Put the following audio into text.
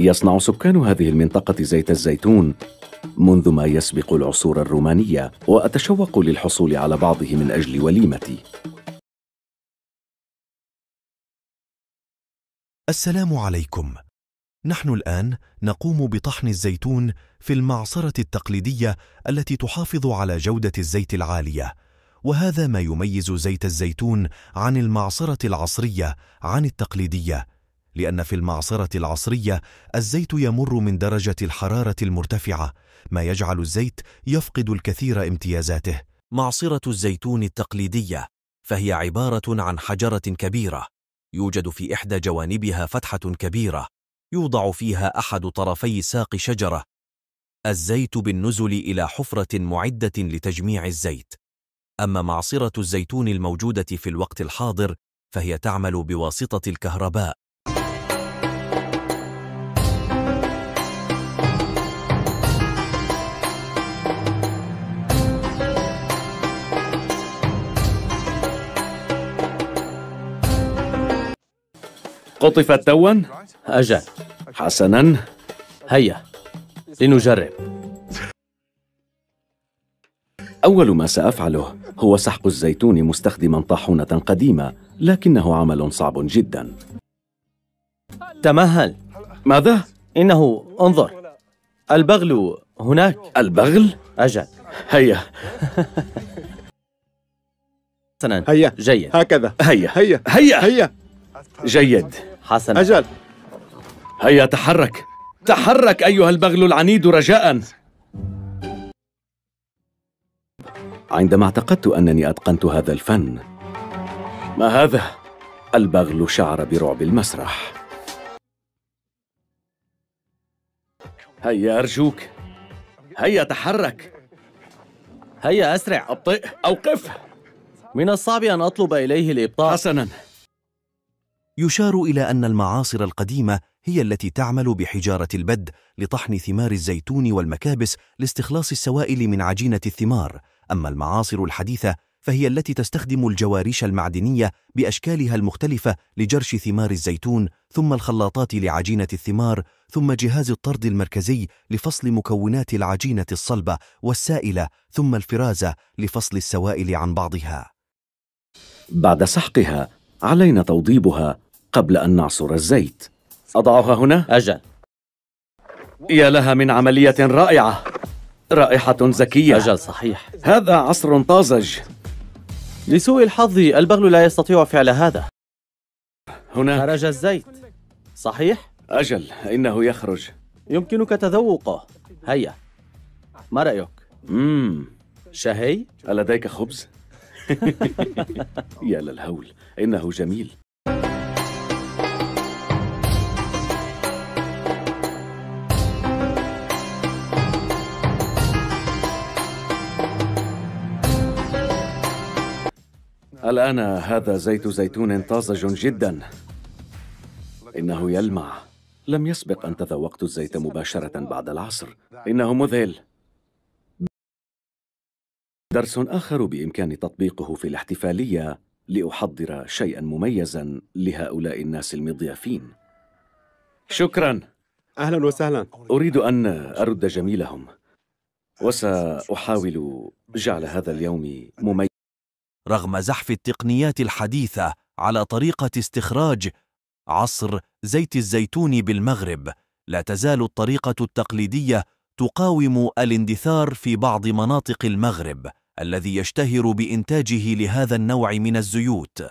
يصنع سكان هذه المنطقة زيت الزيتون منذ ما يسبق العصور الرومانية، وأتشوق للحصول على بعضه من أجل وليمتي. السلام عليكم. نحن الآن نقوم بطحن الزيتون في المعصرة التقليدية التي تحافظ على جودة الزيت العالية، وهذا ما يميز زيت الزيتون عن المعصرة العصرية عن التقليدية، لأن في المعصرة العصرية الزيت يمر من درجة الحرارة المرتفعة، ما يجعل الزيت يفقد الكثير امتيازاته. معصرة الزيتون التقليدية فهي عبارة عن حجرة كبيرة يوجد في إحدى جوانبها فتحة كبيرة يوضع فيها أحد طرفي ساق شجرة الزيت بالنزل إلى حفرة معدة لتجميع الزيت. أما معصرة الزيتون الموجودة في الوقت الحاضر فهي تعمل بواسطة الكهرباء. قطفت توا؟ أجل. حسناً، هيا لنجرب. أول ما سأفعله هو سحق الزيتون مستخدماً طاحونة قديمة، لكنه عمل صعب جداً. تمهل. ماذا؟ إنه، انظر، البغل هناك. البغل؟ أجل. هيا. حسناً. هيا. جيد. هكذا. هيا هيا. هيا. هيا. جيد. حسناً. أجل. هيا تحرك، تحرك أيها البغل العنيد رجاءً. عندما اعتقدت أنني أتقنت هذا الفن، ما هذا؟ البغل شعر برعب المسرح. هيا أرجوك، هيا تحرك. هيا أسرع. أبطئ، أوقف. من الصعب أن أطلب إليه الإبطاء. حسناً. يشار إلى أن المعاصر القديمة هي التي تعمل بحجارة البد لطحن ثمار الزيتون والمكابس لاستخلاص السوائل من عجينة الثمار، أما المعاصر الحديثة فهي التي تستخدم الجواريش المعدنية بأشكالها المختلفة لجرش ثمار الزيتون، ثم الخلاطات لعجينة الثمار، ثم جهاز الطرد المركزي لفصل مكونات العجينة الصلبة والسائلة، ثم الفرازة لفصل السوائل عن بعضها. بعد سحقها علينا توضيبها قبل أن نعصر الزيت. أضعها هنا؟ أجل. يا لها من عملية رائعة، رائحة زكية. أجل صحيح. هذا عصر طازج. لسوء الحظ البغل لا يستطيع فعل هذا. هنا خرج الزيت. صحيح؟ أجل، إنه يخرج. يمكنك تذوقه. هيا، ما رأيك؟ شهي؟ ألديك خبز؟ يا للهول، إنه جميل. الآن هذا زيت زيتون طازج جدا، إنه يلمع. لم يسبق أن تذوقت الزيت مباشرة بعد العصر، إنه مذهل. درس آخر بإمكاني تطبيقه في الاحتفالية لأحضر شيئا مميزا لهؤلاء الناس المضيافين. شكرا. أهلا وسهلا. أريد أن أرد جميلهم، وسأحاول جعل هذا اليوم مميزا. رغم زحف التقنيات الحديثة على طريقة استخراج عصر زيت الزيتون بالمغرب، لا تزال الطريقة التقليدية تقاوم الاندثار في بعض مناطق المغرب الذي يشتهر بإنتاجه لهذا النوع من الزيوت.